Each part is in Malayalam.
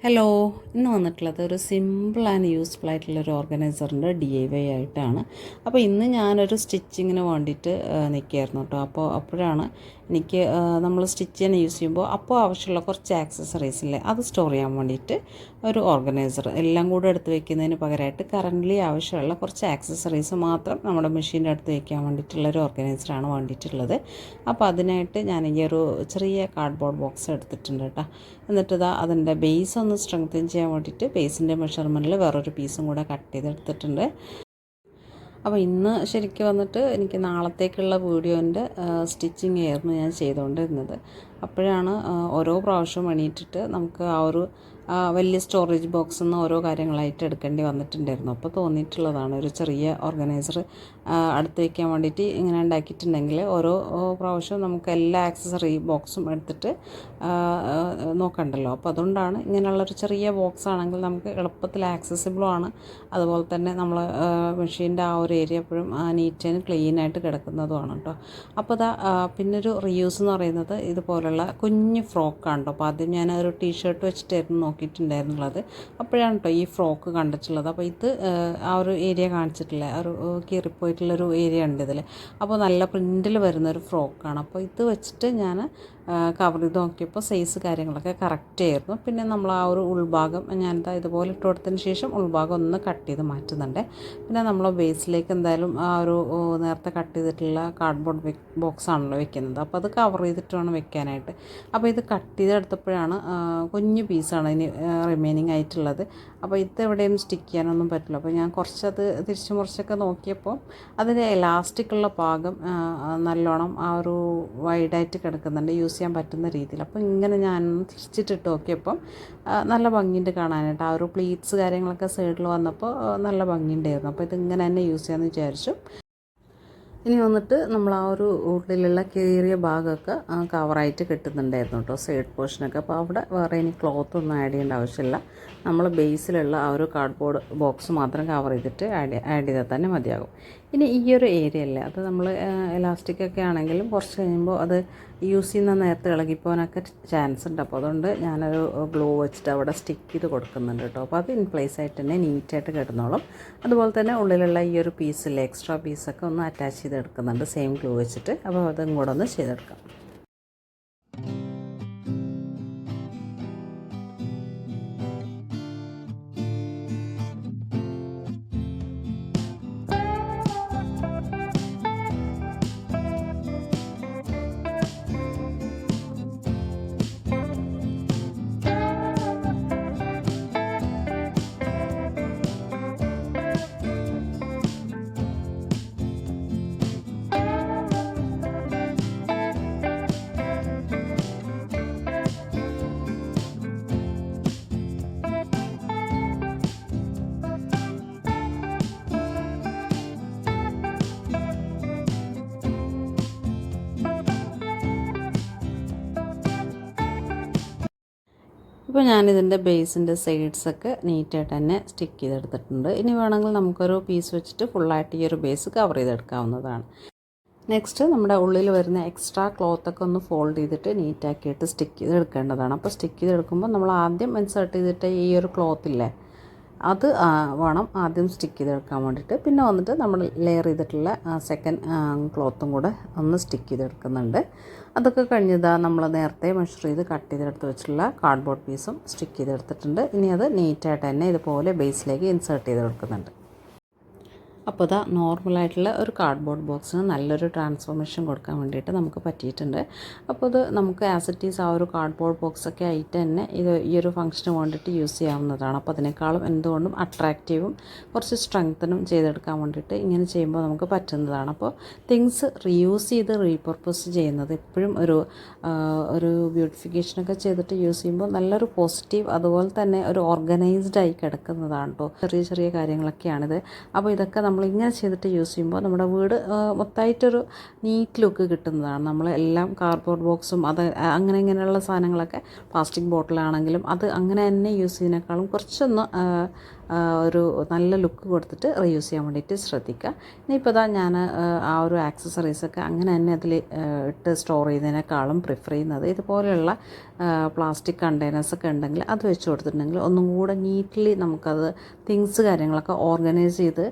ഹലോ, ഇന്ന് വന്നിട്ടുള്ളത് ഒരു സിമ്പിൾ ആൻഡ് യൂസ്ഫുൾ ആയിട്ടുള്ളൊരു ഓർഗനൈസറിൻ്റെ DIY ആയിട്ടാണ്. അപ്പോൾ ഇന്ന് ഞാനൊരു സ്റ്റിച്ചിങ്ങിന് വേണ്ടിയിട്ട് നിൽക്കുകയായിരുന്നു കേട്ടോ. അപ്പോഴാണ് എനിക്ക് നമ്മൾ സ്റ്റിച്ച് ചെയ്യാൻ യൂസ് ചെയ്യുമ്പോൾ അപ്പോൾ ആവശ്യമുള്ള കുറച്ച് ആക്സസറീസ് ഇല്ലേ, അത് സ്റ്റോർ ചെയ്യാൻ വേണ്ടിയിട്ട് ഒരു ഓർഗനൈസർ എല്ലാം കൂടെ എടുത്ത് വെക്കുന്നതിന് പകരമായിട്ട് കറൻ്റ്ലി ആവശ്യമുള്ള കുറച്ച് ആക്സസറീസ് മാത്രം നമ്മുടെ മെഷീൻ്റെ അടുത്ത് വയ്ക്കാൻ വേണ്ടിയിട്ടുള്ളൊരു ഓർഗനൈസറാണ് വേണ്ടിയിട്ടുള്ളത്. അപ്പോൾ അതിനായിട്ട് ഞാൻ ഈ ഒരു ചെറിയ കാർഡ്ബോർഡ് ബോക്സ് എടുത്തിട്ടുണ്ട് കേട്ടോ. എന്നിട്ട് അതിൻ്റെ ബേസ് ഒന്ന് സ്ട്രെങ്തൻ ചെയ്യാൻ വേണ്ടിയിട്ട് ബേസിൻ്റെ മെഷർമെൻറ്റിൽ വേറൊരു പീസും കൂടെ കട്ട് ചെയ്തെടുത്തിട്ടുണ്ട്. അപ്പോൾ ഇന്ന് ശരിക്കും വന്നിട്ട് എനിക്ക് നാളത്തേക്കുള്ള വീഡിയോൻ്റെ സ്റ്റിച്ചിങ് ആയിരുന്നു ഞാൻ ചെയ്തുകൊണ്ടിരുന്നത്. അപ്പോഴാണ് ഓരോ പ്രാവശ്യം എണീറ്റിട്ട് നമുക്ക് ആ ഒരു വലിയ സ്റ്റോറേജ് ബോക്സിൽ നിന്ന് ഓരോ കാര്യങ്ങളായിട്ട് എടുക്കേണ്ടി വന്നിട്ടുണ്ടായിരുന്നു. അപ്പോൾ തോന്നിയിട്ടുള്ളതാണ് ഒരു ചെറിയ ഓർഗനൈസർ അടുത്ത് വയ്ക്കാൻ വേണ്ടിയിട്ട് ഇങ്ങനെ ഉണ്ടാക്കിയിട്ടുണ്ടെങ്കിൽ ഓരോ പ്രാവശ്യവും നമുക്ക് എല്ലാ ആക്സസറി ബോക്സും എടുത്തിട്ട് നോക്കണ്ടല്ലോ. അപ്പോൾ അതുകൊണ്ടാണ് ഇങ്ങനെയുള്ളൊരു ചെറിയ ബോക്സ് ആണെങ്കിൽ നമുക്ക് എളുപ്പത്തിൽ ആക്സസിബിളുമാണ്. അതുപോലെ തന്നെ നമ്മൾ മെഷീൻ്റെ ആ ഒരു ഏരിയ എപ്പോഴും നീറ്റ് ആൻഡ് ക്ലീൻ ആയിട്ട് കിടക്കുന്നതുമാണ് കേട്ടോ. അപ്പോൾ പിന്നൊരു റീയൂസ് എന്ന് പറയുന്നത് ഇതുപോലുള്ള കുഞ്ഞ് ഫ്രോക്കാണ് കേട്ടോ. അപ്പോൾ ആദ്യം ഞാൻ ഒരു ടീഷർട്ട് വെച്ചിട്ടായിരുന്നു നോക്കിയിട്ടുണ്ടായിരുന്നുള്ളത്. അപ്പോഴാണ് കേട്ടോ ഈ ഫ്രോക്ക് കണ്ടിട്ടുള്ളത്. അപ്പോൾ ഇത് ആ ഒരു ഏരിയ കാണിച്ചിട്ടില്ല, ഒരു കീറിപ്പോയിട്ടുള്ളൊരു ഏരിയ ഉണ്ട് ഇതിൽ. അപ്പോൾ നല്ല പ്രിൻറ്റിൽ വരുന്നൊരു ഫ്രോക്കാണ്. അപ്പോൾ ഇത് വെച്ചിട്ട് ഞാൻ കവർ ചെയ്ത് നോക്കിയപ്പോൾ സൈസ് കാര്യങ്ങളൊക്കെ കറക്റ്റ് ആയിരുന്നു. പിന്നെ നമ്മൾ ആ ഒരു ഉൾഭാഗം ഞാനിതാ ഇതുപോലെ ഇട്ട് കൊടുത്തതിന് ശേഷം ഉൾഭാഗം ഒന്ന് കട്ട് ചെയ്ത് മാറ്റുന്നുണ്ട്. പിന്നെ നമ്മൾ ബേസിലേക്ക് എന്തായാലും ആ ഒരു നേരത്തെ കട്ട് ചെയ്തിട്ടുള്ള കാർഡ്ബോർഡ് ബോക്സ് ആണല്ലോ വെക്കുന്നത്. അപ്പോൾ അത് കവർ ചെയ്തിട്ട് വേണം വെക്കാനായിട്ട്. അപ്പോൾ ഇത് കട്ട് ചെയ്തെടുത്തപ്പോഴാണ് കുഞ്ഞു പീസാണ് ഇനി റിമൈനിങ് ആയിട്ടുള്ളത്. അപ്പോൾ ഇത് എവിടെയും സ്റ്റിക്ക് ചെയ്യാനൊന്നും പറ്റില്ല. അപ്പോൾ ഞാൻ കുറച്ചത് തിരിച്ചു മുറിച്ചൊക്കെ നോക്കിയപ്പോൾ അതിൻ്റെ എലാസ്റ്റിക്കുള്ള ഭാഗം നല്ലോണം ആ ഒരു വൈഡായിട്ട് കിടക്കുന്നുണ്ട്, യൂസ് ചെയ്യാൻ പറ്റുന്ന രീതിയിൽ. അപ്പോൾ ഇങ്ങനെ ഞാൻ തിരിച്ചിട്ടിട്ട് നോക്കിയപ്പം നല്ല ഭംഗിയുണ്ട് കാണാനായിട്ട്. ആ ഒരു പ്ലീറ്റ്സ് കാര്യങ്ങളൊക്കെ സൈഡിൽ വന്നപ്പോൾ നല്ല ഭംഗിയുണ്ടായിരുന്നു. അപ്പോൾ ഇതിങ്ങനെ തന്നെ യൂസ് ചെയ്യാമെന്ന് വിചാരിച്ചു. ഇനി വന്നിട്ട് നമ്മൾ ആ ഒരു ഉള്ളിലുള്ള കീറിയ ഭാഗമൊക്കെ കവറായിട്ട് കിട്ടുന്നുണ്ടായിരുന്നു കേട്ടോ, സൈഡ് പോർഷനൊക്കെ. അപ്പോൾ അവിടെ വേറെ ഇനി ക്ലോത്ത് ഒന്നും ആഡ് ചെയ്യേണ്ട ആവശ്യമില്ല. നമ്മൾ ബേസിലുള്ള ആ ഒരു കാർഡ്ബോർഡ് ബോക്സ് മാത്രം കവർ ചെയ്തിട്ട് ആഡ് ചെയ്താൽ തന്നെ മതിയാകും. ഇനി ഈ ഒരു ഏരിയ അല്ലേ, അത് നമ്മൾ എലാസ്റ്റിക്കൊക്കെ ആണെങ്കിലും കുറച്ച് കഴിയുമ്പോൾ അത് യൂസ് ചെയ്യുന്ന നേരത്തെ ഇളകിപ്പോകാനൊക്കെ ചാൻസ് ഉണ്ട്. അപ്പോൾ അതുകൊണ്ട് ഞാനൊരു ഗ്ലൂ വെച്ചിട്ട് അവിടെ സ്റ്റിക്ക് ചെയ്ത് കൊടുക്കുന്നുണ്ട് കേട്ടോ. അപ്പോൾ അത് ഇൻ പ്ലേസ് ആയിട്ട് തന്നെ നീറ്റായിട്ട് കിടന്നോളും. അതുപോലെ തന്നെ ഉള്ളിലുള്ള ഈ ഒരു പീസില്ലേ, എക്സ്ട്രാ പീസൊക്കെ ഒന്ന് അറ്റാച്ച് ചെയ്തെടുക്കുന്നുണ്ട് സെയിം ഗ്ലൂ വെച്ചിട്ട്. അപ്പോൾ അതും കൂടെ ഒന്ന് ചെയ്തെടുക്കാം. ഇപ്പോൾ ഞാനിതിൻ്റെ ബേസിൻ്റെ സൈഡ്സൊക്കെ നീറ്റായിട്ട് തന്നെ സ്റ്റിക്ക് ചെയ്തെടുത്തിട്ടുണ്ട്. ഇനി വേണമെങ്കിൽ നമുക്കൊരു പീസ് വെച്ചിട്ട് ഫുള്ളായിട്ട് ഈ ഒരു ബേസ് കവർ ചെയ്തെടുക്കാവുന്നതാണ്. നെക്സ്റ്റ് നമ്മുടെ ഉള്ളിൽ വരുന്ന എക്സ്ട്രാ ക്ലോത്തൊക്കെ ഒന്ന് ഫോൾഡ് ചെയ്തിട്ട് നീറ്റാക്കിയിട്ട് സ്റ്റിക്ക് ചെയ്തെടുക്കേണ്ടതാണ്. അപ്പോൾ സ്റ്റിക്ക് ചെയ്തെടുക്കുമ്പോൾ നമ്മൾ ആദ്യം ഇൻസേർട്ട് ചെയ്തിട്ട് ഈ ഒരു ക്ലോത്തില്ലേ, അത് വേണം ആദ്യം സ്റ്റിക്ക് ചെയ്തെടുക്കാൻ വേണ്ടിയിട്ട്. പിന്നെ വന്നിട്ട് നമ്മൾ ലെയർ ചെയ്തിട്ടുള്ള സെക്കൻഡ് ക്ലോത്തും കൂടെ ഒന്ന് സ്റ്റിക്ക് ചെയ്തെടുക്കുന്നുണ്ട്. അതൊക്കെ കഴിഞ്ഞതാ നമ്മൾ നേരത്തെ മെഷർ ചെയ്ത് കട്ട് ചെയ്തെടുത്ത് വെച്ചിട്ടുള്ള കാർഡ്ബോർഡ് പീസും സ്റ്റിക്ക് ചെയ്തെടുത്തിട്ടുണ്ട്. ഇനി അത് നീറ്റായിട്ട് തന്നെ ഇതുപോലെ ബേസിലേക്ക് ഇൻസേർട്ട് ചെയ്ത് കൊടുക്കുന്നുണ്ട്. അപ്പോൾ നോർമലായിട്ടുള്ള ഒരു കാർഡ്ബോർഡ് ബോക്സിന് നല്ലൊരു ട്രാൻസ്ഫോർമേഷൻ കൊടുക്കാൻ വേണ്ടിയിട്ട് നമുക്ക് പറ്റിയിട്ടുണ്ട്. അപ്പോൾ ഇത് നമുക്ക് ആസിറ്റീസ് ആ ഒരു കാർഡ്ബോർഡ് ബോക്സൊക്കെ ആയിട്ട് തന്നെ ഈ ഒരു ഫംഗ്ഷന് വേണ്ടിയിട്ട് യൂസ് ചെയ്യാവുന്നതാണ്. അപ്പോൾ അതിനേക്കാളും എന്തുകൊണ്ടും അട്രാക്റ്റീവും കുറച്ച് സ്ട്രെങ്തനും ചെയ്തെടുക്കാൻ വേണ്ടിയിട്ട് ഇങ്ങനെ ചെയ്യുമ്പോൾ നമുക്ക് പറ്റുന്നതാണ്. അപ്പോൾ തിങ്സ് റീയൂസ് ചെയ്ത് റീപർപ്പസ് ചെയ്യുന്നത് എപ്പോഴും ഒരു ബ്യൂട്ടിഫിക്കേഷനൊക്കെ ചെയ്തിട്ട് യൂസ് ചെയ്യുമ്പോൾ നല്ലൊരു പോസിറ്റീവ്, അതുപോലെ തന്നെ ഒരു ഓർഗനൈസ്ഡ് ആയി കിടക്കുന്നതാണ് കേട്ടോ. ചെറിയ ചെറിയ കാര്യങ്ങളൊക്കെയാണിത്. അപ്പോൾ ഇതൊക്കെ നമ്മൾ നമ്മളിങ്ങനെ ചെയ്തിട്ട് യൂസ് ചെയ്യുമ്പോൾ നമ്മുടെ വീട് മൊത്തമായിട്ടൊരു നീറ്റ് ലുക്ക് കിട്ടുന്നതാണ്. നമ്മളെല്ലാം കാർഡ്ബോർഡ് ബോക്സും അത് അങ്ങനെ ഇങ്ങനെയുള്ള സാധനങ്ങളൊക്കെ പ്ലാസ്റ്റിക് ബോട്ടിലാണെങ്കിലും അത് അങ്ങനെ തന്നെ യൂസ് ചെയ്യുന്നതിനേക്കാളും കുറച്ചൊന്ന് ഒരു നല്ല ലുക്ക് കൊടുത്തിട്ട് റീയൂസ് ചെയ്യാൻ വേണ്ടിയിട്ട് ശ്രദ്ധിക്കുക. ഇനിയിപ്പോൾ ഞാൻ ആ ഒരു ആക്സസറീസൊക്കെ അങ്ങനെ തന്നെ അതിൽ ഇട്ട് സ്റ്റോർ ചെയ്യുന്നതിനേക്കാളും പ്രിഫർ ചെയ്യുന്നത് ഇതുപോലെയുള്ള പ്ലാസ്റ്റിക് കണ്ടെയ്നേഴ്സൊക്കെ ഉണ്ടെങ്കിൽ അത് വെച്ച് കൊടുത്തിട്ടുണ്ടെങ്കിൽ ഒന്നും കൂടെ നീറ്റ്ലി നമുക്കത് തിങ്സ് കാര്യങ്ങളൊക്കെ ഓർഗനൈസ് ചെയ്ത്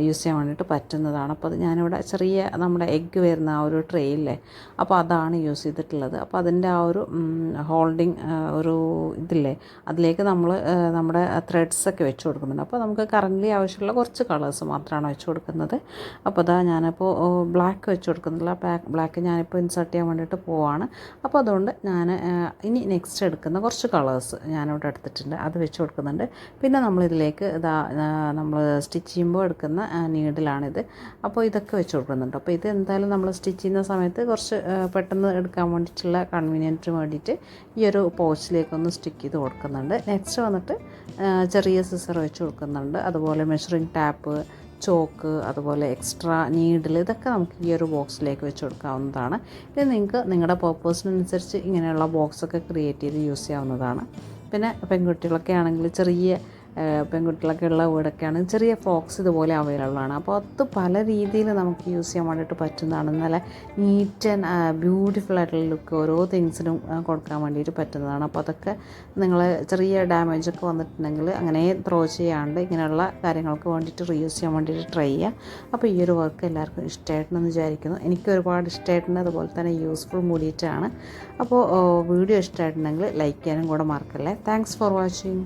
യൂസ് ചെയ്യാൻ വേണ്ടിയിട്ട് പറ്റുന്നതാണ്. അപ്പോൾ അത് ഞാനിവിടെ ചെറിയ നമ്മുടെ എഗ്ഗ് വരുന്ന ആ ഒരു ട്രേ ഇല്ലേ, അപ്പോൾ അതാണ് യൂസ് ചെയ്തിട്ടുള്ളത്. അപ്പോൾ അതിൻ്റെ ആ ഒരു ഹോൾഡിങ് ഒരു ഇതില്ലേ, അതിലേക്ക് നമ്മൾ നമ്മുടെ ത്രെഡ്സൊക്കെ വെച്ച് കൊടുക്കുന്നുണ്ട്. അപ്പോൾ നമുക്ക് കറൻ്റ്ലി ആവശ്യമുള്ള കുറച്ച് കളേഴ്സ് മാത്രമാണ് വെച്ച് കൊടുക്കുന്നത്. അപ്പോൾ അതാ ഞാനിപ്പോൾ ബ്ലാക്ക് വെച്ച് കൊടുക്കുന്നില്ല, ബ്ലാക്ക് ഞാനിപ്പോൾ ഇൻസേർട്ട് ചെയ്യാൻ വേണ്ടിയിട്ട് പോവാണ്. അപ്പോൾ അതുകൊണ്ട് ഞാൻ ഇനി നെക്സ്റ്റ് എടുക്കുന്ന കുറച്ച് കളേഴ്സ് ഞാനിവിടെ എടുത്തിട്ടുണ്ട്, അത് വെച്ച് കൊടുക്കുന്നുണ്ട്. പിന്നെ നമ്മളിതിലേക്ക് നമ്മൾ സ്റ്റിച്ച് ചെയ്യുമ്പോൾ എടുക്കുന്ന നീഡിലാണിത്. അപ്പോൾ ഇതൊക്കെ വെച്ച് കൊടുക്കുന്നുണ്ട്. അപ്പോൾ ഇത് എന്തായാലും നമ്മൾ സ്റ്റിച്ച് ചെയ്യുന്ന സമയത്ത് കുറച്ച് പെട്ടെന്ന് എടുക്കാൻ വേണ്ടിയിട്ടുള്ള കൺവീനിയൻറ്റിന് വേണ്ടിയിട്ട് ഈ ഒരു പോച്ചിലേക്കൊന്ന് സ്റ്റിക്ക് ചെയ്ത് കൊടുക്കുന്നുണ്ട്. നെക്സ്റ്റ് വന്നിട്ട് ചെറിയ സിസർ വെച്ച് കൊടുക്കുന്നുണ്ട്. അതുപോലെ മെഷറിംഗ് ടാപ്പ്, ചോക്ക്, അതുപോലെ എക്സ്ട്രാ നീഡിൽ, ഇതൊക്കെ നമുക്ക് ഈ ഒരു ബോക്സിലേക്ക് വെച്ച് കൊടുക്കാവുന്നതാണ്. ഇത് നിങ്ങൾക്ക് നിങ്ങളുടെ പർപ്പസിനനുസരിച്ച് ഇങ്ങനെയുള്ള ബോക്സൊക്കെ ക്രിയേറ്റ് ചെയ്ത് യൂസ് ചെയ്യാവുന്നതാണ്. പിന്നെ പെൺകുട്ടികളൊക്കെ ആണെങ്കിൽ ചെറിയ പെൺകുട്ടികളൊക്കെ ഉള്ള വീടൊക്കെ ആണെങ്കിൽ ചെറിയ ഫ്രോക്സ് ഇതുപോലെ അവൈലബിൾ ആണ്. അപ്പോൾ അത് പല രീതിയിൽ നമുക്ക് യൂസ് ചെയ്യാൻ വേണ്ടിയിട്ട് പറ്റുന്നതാണ്. നല്ല നീറ്റ് ആൻഡ് ബ്യൂട്ടിഫുൾ ആയിട്ടുള്ള ലുക്ക് ഓരോ തിങ്സിനും കൊടുക്കാൻ വേണ്ടിയിട്ട് പറ്റുന്നതാണ്. അപ്പോൾ അതൊക്കെ നിങ്ങൾ ചെറിയ ഡാമേജൊക്കെ വന്നിട്ടുണ്ടെങ്കിൽ അങ്ങനെ ത്രോ ചെയ്യാണ്ട് ഇങ്ങനെയുള്ള കാര്യങ്ങൾക്ക് വേണ്ടിയിട്ട് റീയൂസ് ചെയ്യാൻ വേണ്ടിയിട്ട് ട്രൈ ചെയ്യുക. അപ്പോൾ ഈ ഒരു വർക്ക് എല്ലാവർക്കും ഇഷ്ടമായിട്ടുണ്ടെന്ന് വിചാരിക്കുന്നു. എനിക്ക് ഒരുപാട് ഇഷ്ടമായിട്ടുണ്ട്, അതുപോലെ തന്നെ യൂസ്ഫുൾ കൂടിയിട്ടാണ്. അപ്പോൾ വീഡിയോ ഇഷ്ടമായിട്ടുണ്ടെങ്കിൽ ലൈക്ക് ചെയ്യാനും കൂടെ മറക്കല്ലേ. Thanks for watching.